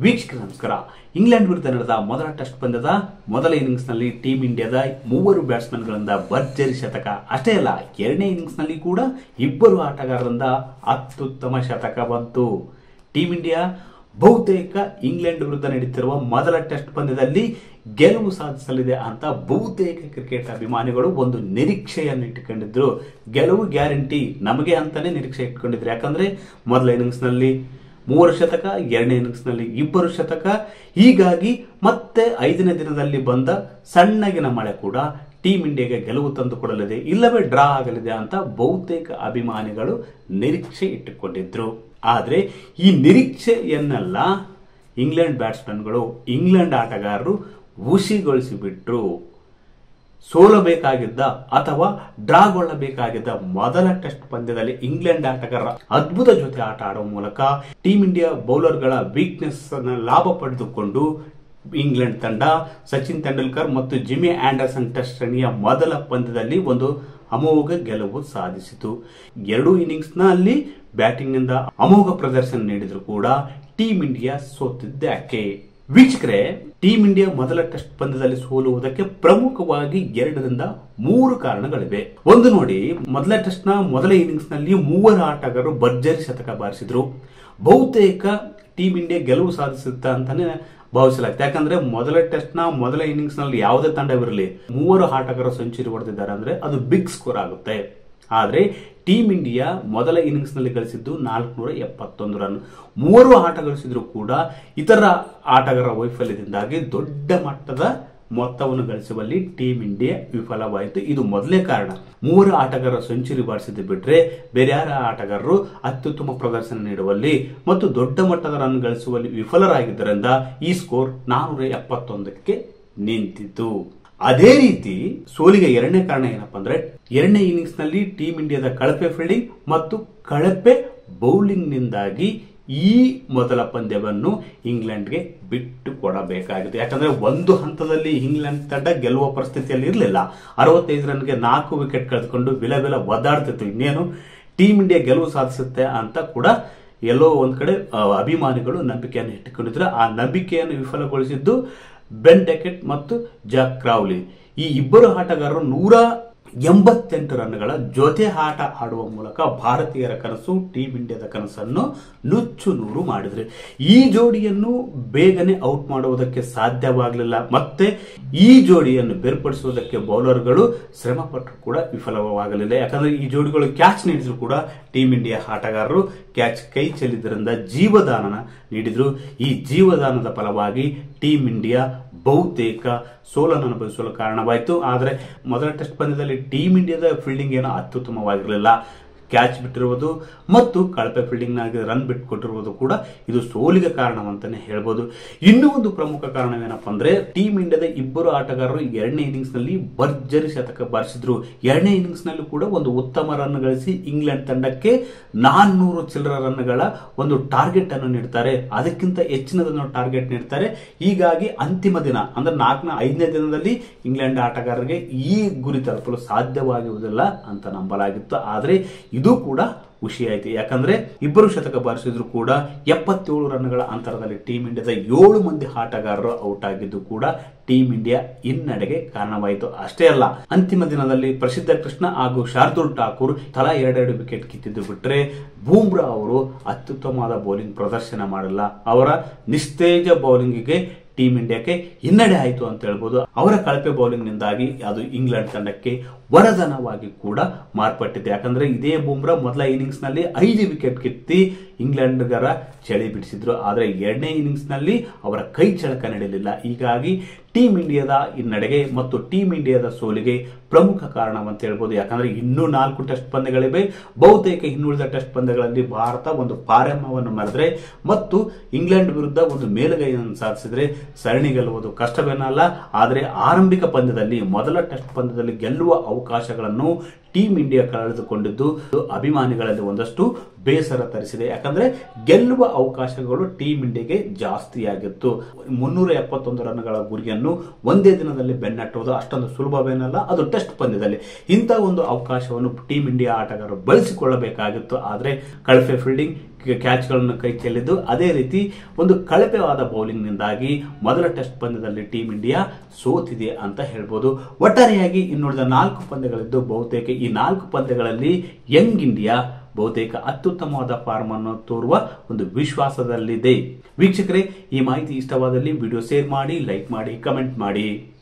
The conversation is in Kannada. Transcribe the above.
ವೀಕ್ಷಕರ ನಮಸ್ಕಾರ. ಇಂಗ್ಲೆಂಡ್ ವಿರುದ್ಧ ನಡೆದ ಮೊದಲ ಟೆಸ್ಟ್ ಪಂದ್ಯದ ಮೊದಲ ಇನ್ನಿಂಗ್ಸ್ ನಲ್ಲಿ ಟೀಂ ಇಂಡಿಯಾದ ಮೂವರು ಬ್ಯಾಟ್ಸ್ಮನ್ ಗಳಿಂದ ಭರ್ಜರಿ ಶತಕ. ಅಷ್ಟೇ ಅಲ್ಲ, ಎರಡನೇ ಇನ್ನಿಂಗ್ಸ್ ನಲ್ಲಿ ಕೂಡ ಇಬ್ಬರು ಆಟಗಾರರಿಂದ ಅತ್ಯುತ್ತಮ ಶತಕ ಬಂತು. ಟೀಂ ಇಂಡಿಯಾ ಬಹುತೇಕ ಇಂಗ್ಲೆಂಡ್ ವಿರುದ್ಧ ನಡೆಯುತ್ತಿರುವ ಮೊದಲ ಟೆಸ್ಟ್ ಪಂದ್ಯದಲ್ಲಿ ಗೆಲುವು ಸಾಧಿಸಲಿದೆ ಅಂತ ಬಹುತೇಕ ಕ್ರಿಕೆಟ್ ಅಭಿಮಾನಿಗಳು ಒಂದು ನಿರೀಕ್ಷೆಯನ್ನು ಇಟ್ಟುಕೊಂಡಿದ್ರು. ಗೆಲುವು ಗ್ಯಾರಂಟಿ ನಮಗೆ ಅಂತಾನೆ ನಿರೀಕ್ಷೆ ಇಟ್ಕೊಂಡಿದ್ರು. ಯಾಕಂದ್ರೆ ಮೊದಲ ಇನ್ನಿಂಗ್ಸ್ ನಲ್ಲಿ 3 ಶತಕ, ಎರಡನೇ ಇನ್ನಿಂಗ್ಸ್ ನಲ್ಲಿ 2 ಶತಕ. ಹೀಗಾಗಿ ಮತ್ತೆ 5ನೇ ದಿನದಲ್ಲಿ ಬಂದ ಸಣ್ಣಗಿನ ಮಳೆ ಕೂಡ ಟೀಂ ಇಂಡಿಯಾಗೆ ಗೆಲುವು ತಂದುಕೊಡಲಿದೆ, ಇಲ್ಲವೇ ಡ್ರಾ ಆಗಲಿದೆ ಅಂತ ಬಹುತೇಕ ಅಭಿಮಾನಿಗಳು ನಿರೀಕ್ಷೆ ಇಟ್ಟುಕೊಂಡಿದ್ರು. ಆದ್ರೆ ಈ ನಿರೀಕ್ಷೆಯನ್ನೆಲ್ಲ ಇಂಗ್ಲೆಂಡ್ ಬ್ಯಾಟ್ಸ್ಮನ್ಗಳು, ಇಂಗ್ಲೆಂಡ್ ಆಟಗಾರರು ಹುಸಿಗೊಳಿಸಿಬಿಟ್ರು. ಸೋಲಬೇಕಾಗಿದ್ದ ಅಥವಾ ಡ್ರಾಗೊಳ್ಳಬೇಕಾಗಿದ್ದ ಮೊದಲ ಟೆಸ್ಟ್ ಪಂದ್ಯದಲ್ಲಿ ಇಂಗ್ಲೆಂಡ್ ಆಟಗಾರರ ಅದ್ಭುತ ಜೊತೆ ಆಟ ಆಡುವ ಮೂಲಕ ಟೀಂ ಇಂಡಿಯಾ ಬೌಲರ್ಗಳ ವೀಕ್ನೆಸ್ ಅನ್ನು ಲಾಭ ಪಡೆದುಕೊಂಡು ಇಂಗ್ಲೆಂಡ್ ತಂಡ ಸಚಿನ್ ತೆಂಡೂಲ್ಕರ್ ಮತ್ತು ಜಿಮ್ಮಿ ಆಂಡರ್ಸನ್ ಟೆಸ್ಟ್ ಶ್ರೇಣಿಯ ಮೊದಲ ಪಂದ್ಯದಲ್ಲಿ ಒಂದು ಅಮೋಘ ಗೆಲುವು ಸಾಧಿಸಿತು. 2 ಇನ್ನಿಂಗ್ಸ್ ನಲ್ಲಿ ಬ್ಯಾಟಿಂಗ್ ನಿಂದ ಅಮೋಘ ಪ್ರದರ್ಶನ ನೀಡಿದ್ರು ಕೂಡ ಟೀಂ ಇಂಡಿಯಾ ಸೋತಿದ್ದಾಕೆ. ವೀಕ್ಷಕರೇ, ಟೀಂ ಇಂಡಿಯಾ ಮೊದಲ ಟೆಸ್ಟ್ ಪಂದ್ಯದಲ್ಲಿ ಸೋಲುವುದಕ್ಕೆ ಪ್ರಮುಖವಾಗಿ 2ರಿಂದ 3 ಕಾರಣಗಳಿವೆ. ಒಂದು ನೋಡಿ, ಮೊದಲ ಟೆಸ್ಟ್ ನ ಮೊದಲ ಇನ್ನಿಂಗ್ಸ್ ನಲ್ಲಿ 3 ಆಟಗಾರರು ಭರ್ಜರಿ ಶತಕ ಬಾರಿಸಿದ್ರು. ಬಹುತೇಕ ಟೀಂ ಇಂಡಿಯಾ ಗೆಲುವು ಸಾಧಿಸುತ್ತಾ ಅಂತಾನೆ ಭಾವಿಸಲಾಗುತ್ತೆ. ಯಾಕಂದ್ರೆ ಮೊದಲ ಟೆಸ್ಟ್ ನ ಮೊದಲ ಇನ್ನಿಂಗ್ಸ್ ನಲ್ಲಿ ಯಾವುದೇ ತಂಡವಿರಲಿ 3 ಆಟಗಾರರು ಸೆಂಚುರಿ ಹೊಡೆದಿದ್ದಾರೆ ಅಂದ್ರೆ ಅದು ಬಿಗ್ ಸ್ಕೋರ್ ಆಗುತ್ತೆ. ಆದ್ರೆ ಟೀಂ ಇಂಡಿಯಾ ಮೊದಲ ಇನ್ನಿಂಗ್ಸ್ ನಲ್ಲಿ ಗಳಿಸಿದ್ದು 471 ರನ್. 3 ಆಟ ಗಳಿಸಿದ್ರು ಕೂಡ ಇತರ ಆಟಗಾರರ ವೈಫಲ್ಯದಿಂದಾಗಿ ದೊಡ್ಡ ಮಟ್ಟದ ಮೊತ್ತವನ್ನು ಗಳಿಸುವಲ್ಲಿ ಟೀಂ ಇಂಡಿಯಾ ವಿಫಲವಾಯಿತು. ಇದು ಮೊದಲೇ ಕಾರಣ. 3 ಆಟಗಾರರು ಸೆಂಚುರಿ ಬಾರಿಸಿದ್ದು ಬಿಟ್ರೆ ಬೇರೆ ಯಾರ ಆಟಗಾರರು ಅತ್ಯುತ್ತಮ ಪ್ರದರ್ಶನ ನೀಡುವಲ್ಲಿ ಮತ್ತು ದೊಡ್ಡ ಮಟ್ಟದ ರನ್ ಗಳಿಸುವಲ್ಲಿ ವಿಫಲರಾಗಿದ್ದರಿಂದ ಈ ಸ್ಕೋರ್ 471ಕ್ಕೆ ನಿಂತಿತು. ಅದೇ ರೀತಿ ಸೋಲಿಗೆ 2ನೇ ಕಾರಣ ಏನಪ್ಪಾ ಅಂದ್ರೆ, 2ನೇ ಇನ್ನಿಂಗ್ಸ್ ನಲ್ಲಿ ಟೀಂ ಇಂಡಿಯಾದ ಕಳಪೆ ಫೀಲ್ಡಿಂಗ್ ಮತ್ತು ಕಳಪೆ ಬೌಲಿಂಗ್ ನಿಂದಾಗಿ ಈ ಮೊದಲ ಪಂದ್ಯವನ್ನು ಇಂಗ್ಲೆಂಡ್ಗೆ ಬಿಟ್ಟು ಕೊಡಬೇಕಾಗಿತ್ತು. ಯಾಕಂದ್ರೆ ಒಂದು ಹಂತದಲ್ಲಿ ಇಂಗ್ಲೆಂಡ್ ತಂಡ ಗೆಲ್ಲುವ ಪರಿಸ್ಥಿತಿಯಲ್ಲಿ ಇರಲಿಲ್ಲ. 65 ರನ್ಗೆ 4 ವಿಕೆಟ್ ಕಳೆದುಕೊಂಡು ವಿಲ ಒದ್ದಾಡ್ತಿತ್ತು. ಇನ್ನೇನು ಟೀಂ ಇಂಡಿಯಾ ಗೆಲುವು ಸಾಧಿಸುತ್ತೆ ಅಂತ ಕೂಡ ಎಲ್ಲೋ ಒಂದ್ ಕಡೆ ಅಭಿಮಾನಿಗಳು ನಂಬಿಕೆಯನ್ನು ಇಟ್ಟುಕೊಂಡಿದ್ರು. ಆ ನಂಬಿಕೆಯನ್ನು ವಿಫಲಗೊಳಿಸಿದ್ದು ಬೆನ್ ಡೆಕೆಟ್ ಮತ್ತು ಜಾಕ್ ಕ್ರೌಲಿ. ಈ ಇಬ್ಬರು ಆಟಗಾರರು 188 ರನ್ಗಳ ಜೊತೆ ಆಟ ಆಡುವ ಮೂಲಕ ಭಾರತೀಯರ ಕನಸು, ಟೀಂ ಇಂಡಿಯಾದ ಕನಸನ್ನು ನುಚ್ಚು ನೂರು ಮಾಡಿದ್ರು. ಈ ಜೋಡಿಯನ್ನು ಬೇಗನೆ ಔಟ್ ಮಾಡುವುದಕ್ಕೆ ಸಾಧ್ಯವಾಗಲಿಲ್ಲ. ಮತ್ತೆ ಈ ಜೋಡಿಯನ್ನು ಬೇರ್ಪಡಿಸುವುದಕ್ಕೆ ಬೌಲರ್ಗಳು ಶ್ರಮ ಪಟ್ಟರು ಕೂಡ ವಿಫಲವಾಗಲಿಲ್ಲ. ಯಾಕಂದ್ರೆ ಈ ಜೋಡಿಗಳು ಕ್ಯಾಚ್ ನೀಡಿದ್ರು ಕೂಡ ಟೀಂ ಇಂಡಿಯಾ ಆಟಗಾರರು ಕ್ಯಾಚ್ ಕೈ ಚೆಲ್ಲಿದ್ದರಿಂದ ಜೀವದಾನ ನೀಡಿದ್ರು. ಈ ಜೀವದಾನದ ಫಲವಾಗಿ ಟೀಂ ಇಂಡಿಯಾ ಬಹುತೇಕ ಸೋಲನ್ನು ಅನುಭವಿಸಲು ಕಾರಣವಾಯಿತು. ಆದರೆ ಮೊದಲ ಟೆಸ್ಟ್ ಪಂದ್ಯದಲ್ಲಿ ಟೀಂ ಇಂಡಿಯಾದ ಫೀಲ್ಡಿಂಗ್ ಏನೋ ಅತ್ಯುತ್ತಮವಾಗಿರಲಿಲ್ಲ. ಕ್ಯಾಚ್ ಬಿಟ್ಟಿರುವುದು ಮತ್ತು ಕಳಪೆ ಫೀಲ್ಡಿಂಗ್ ನಾಗಿ ರನ್ ಬಿಟ್ಟುಕೊಟ್ಟಿರುವುದು ಕೂಡ ಇದು ಸೋಲಿಗೆ ಕಾರಣವಂತಾನೆ ಹೇಳ್ಬೋದು. ಇನ್ನೂ ಒಂದು ಪ್ರಮುಖ ಕಾರಣವೇನಪ್ಪಾ ಅಂದ್ರೆ, ಟೀಂ ಇಂಡಿಯಾದ ಇಬ್ಬರು ಆಟಗಾರರು 2ನೇ ಇನ್ನಿಂಗ್ಸ್ ನಲ್ಲಿ ಭರ್ಜರಿ ಶತಕ ಬಾರಿಸಿದ್ರು. 2ನೇ ಇನ್ನಿಂಗ್ಸ್ ನಲ್ಲಿ ಕೂಡ ಒಂದು ಉತ್ತಮ ರನ್ ಗಳಿಸಿ ಇಂಗ್ಲೆಂಡ್ ತಂಡಕ್ಕೆ 400 ಚಿಲ್ಲರ ರನ್ಗಳ ಒಂದು ಟಾರ್ಗೆಟ್ ಅನ್ನು ನೀಡ್ತಾರೆ. ಅದಕ್ಕಿಂತ ಹೆಚ್ಚಿನದನ್ನು ಟಾರ್ಗೆಟ್ ನೀಡ್ತಾರೆ. ಹೀಗಾಗಿ ಅಂತಿಮ ದಿನ ಅಂದ್ರೆ 5ನೇ ದಿನದಲ್ಲಿ ಇಂಗ್ಲೆಂಡ್ ಆಟಗಾರರಿಗೆ ಈ ಗುರಿ ತಲುಪಲು ಸಾಧ್ಯವಾಗುವುದಿಲ್ಲ ಅಂತ ನಂಬಲಾಗಿತ್ತು. ಆದ್ರೆ ಇದು ಕೂಡ ಖುಷಿ ಆಯ್ತು. ಯಾಕಂದ್ರೆ ಇಬ್ಬರು ಶತಕ ಬಾರಿಸಿದ್ರು ಕೂಡ 77 ರನ್ಗಳ ಅಂತರದಲ್ಲಿ ಟೀಂ ಇಂಡಿಯಾದ 7 ಮಂದಿ ಆಟಗಾರರು ಔಟ್ ಆಗಿದ್ದು ಕೂಡ ಟೀಂ ಇಂಡಿಯಾ ಹಿನ್ನಡೆಗೆ ಕಾರಣವಾಯಿತು. ಅಷ್ಟೇ ಅಲ್ಲ, ಅಂತಿಮ ದಿನದಲ್ಲಿ ಪ್ರಸಿದ್ಧ ಕೃಷ್ಣ ಹಾಗೂ ಶಾರ್ದೂಲ್ ಠಾಕೂರ್ ತಲಾ 2 ವಿಕೆಟ್ ಕಿತ್ತಿದ್ದು ಬಿಟ್ರೆ ಬೂಮ್ರಾ ಅವರು ಅತ್ಯುತ್ತಮವಾದ ಬೌಲಿಂಗ್ ಪ್ರದರ್ಶನ ಮಾಡಲ್ಲ. ಅವರ ನಿಸ್ತೇಜ ಬೌಲಿಂಗ್ಗೆ ಟೀಂ ಇಂಡಿಯಾಕ್ಕೆ ಹಿನ್ನಡೆ ಆಯಿತು ಅಂತ ಹೇಳ್ಬೋದು. ಅವರ ಕಳಪೆ ಬೌಲಿಂಗ್ ನಿಂದಾಗಿ ಅದು ಇಂಗ್ಲೆಂಡ್ ತಂಡಕ್ಕೆ ವರದಾನವಾಗಿ ಕೂಡ ಮಾರ್ಪಟ್ಟಿದೆ. ಯಾಕಂದ್ರೆ ಇದೇ ಬೂಮ್ರಾ ಮೊದಲ ಇನ್ನಿಂಗ್ಸ್ ನಲ್ಲಿ 5 ವಿಕೆಟ್ ಕಿತ್ತಿ ಇಂಗ್ಲೆಂಡ್ಗರ ಚಳಿ ಬಿಡಿಸಿದ್ರು. ಆದ್ರೆ 2ನೇ ಇನ್ನಿಂಗ್ಸ್ ನಲ್ಲಿ ಅವರ ಕೈ ಚಳಕ ನಡೆಯಲಿಲ್ಲ. ಹೀಗಾಗಿ ಟೀಂ ಇಂಡಿಯಾದ ಹಿನ್ನಡೆಗೆ ಮತ್ತು ಟೀಂ ಇಂಡಿಯಾದ ಸೋಲಿಗೆ ಪ್ರಮುಖ ಕಾರಣವಂತ ಹೇಳ್ಬೋದು. ಯಾಕಂದ್ರೆ ಇನ್ನೂ 4 ಟೆಸ್ಟ್ ಪಂದ್ಯಗಳಿವೆ. ಬಹುತೇಕ ಇನ್ನುಳಿದ ಟೆಸ್ಟ್ ಪಂದ್ಯಗಳಲ್ಲಿ ಭಾರತ ಒಂದು ಪಾರಮ್ಯವನ್ನು ಮೆರೆದ್ರೆ ಮತ್ತು ಇಂಗ್ಲೆಂಡ್ ವಿರುದ್ಧ ಒಂದು ಮೇಲುಗೈಯನ್ನು ಸಾಧಿಸಿದ್ರೆ ಸರಣಿ ಗೆಲ್ಲುವುದು ಕಷ್ಟವೇನಲ್ಲ. ಆದರೆ ಆರಂಭಿಕ ಪಂದ್ಯದಲ್ಲಿ ಮೊದಲ ಟೆಸ್ಟ್ ಪಂದ್ಯದಲ್ಲಿ ಗೆಲ್ಲುವ ಅವಕಾಶಗಳನ್ನು ಟೀಂ ಇಂಡಿಯಾ ಕಳೆದುಕೊಂಡಿದ್ದು ಅಭಿಮಾನಿಗಳಲ್ಲಿ ಒಂದಷ್ಟು ಬೇಸರ ತರಿಸಿದೆ. ಯಾಕಂದ್ರೆ ಗೆಲ್ಲುವ ಅವಕಾಶಗಳು ಟೀಂ ಇಂಡಿಯಾಗೆ ಜಾಸ್ತಿಯಾಗಿತ್ತು. 371 ರನ್ಗಳ ಗುರಿಯನ್ನು ಒಂದೇ ದಿನದಲ್ಲಿ ಬೆನ್ನಟ್ಟುವುದು ಅಷ್ಟೊಂದು ಸುಲಭವೇನಲ್ಲ, ಅದು ಟೆಸ್ಟ್ ಪಂದ್ಯದಲ್ಲಿ. ಇಂತಹ ಒಂದು ಅವಕಾಶವನ್ನು ಟೀಂ ಇಂಡಿಯಾ ಆಟಗಾರರು ಬಳಸಿಕೊಳ್ಳಬೇಕಾಗಿತ್ತು. ಆದರೆ ಕಳಪೆ ಫೀಲ್ಡಿಂಗ್, ಕ್ಯಾಚ್ಗಳನ್ನು ಕೈ ಚೆಲ್ಲಿದ್ದು. ಅದೇ ರೀತಿ ಒಂದು ಕಳಪೆವಾದ ಬೌಲಿಂಗ್ ನಿಂದಾಗಿ ಮೊದಲ ಟೆಸ್ಟ್ ಪಂದ್ಯದಲ್ಲಿ ಟೀಂ ಇಂಡಿಯಾ ಸೋತಿದೆ ಅಂತ ಹೇಳ್ಬೋದು. ಒಟ್ಟಾರೆಯಾಗಿ ಇನ್ನುಳಿದ 4 ಪಂದ್ಯಗಳಿದ್ದು ಬಹುತೇಕ ಈ 4 ಪಂದ್ಯಗಳಲ್ಲಿ ಯಂಗ್ ಇಂಡಿಯಾ ಬಹುತೇಕ ಅತ್ಯುತ್ತಮವಾದ ಫಾರ್ಮ್ ಅನ್ನು ತೋರುವ ಒಂದು ವಿಶ್ವಾಸದಲ್ಲಿದೆ. ವೀಕ್ಷಕರೇ, ಈ ಮಾಹಿತಿ ಇಷ್ಟವಾದಲ್ಲಿ ವಿಡಿಯೋ ಶೇರ್ ಮಾಡಿ, ಲೈಕ್ ಮಾಡಿ, ಕಮೆಂಟ್ ಮಾಡಿ.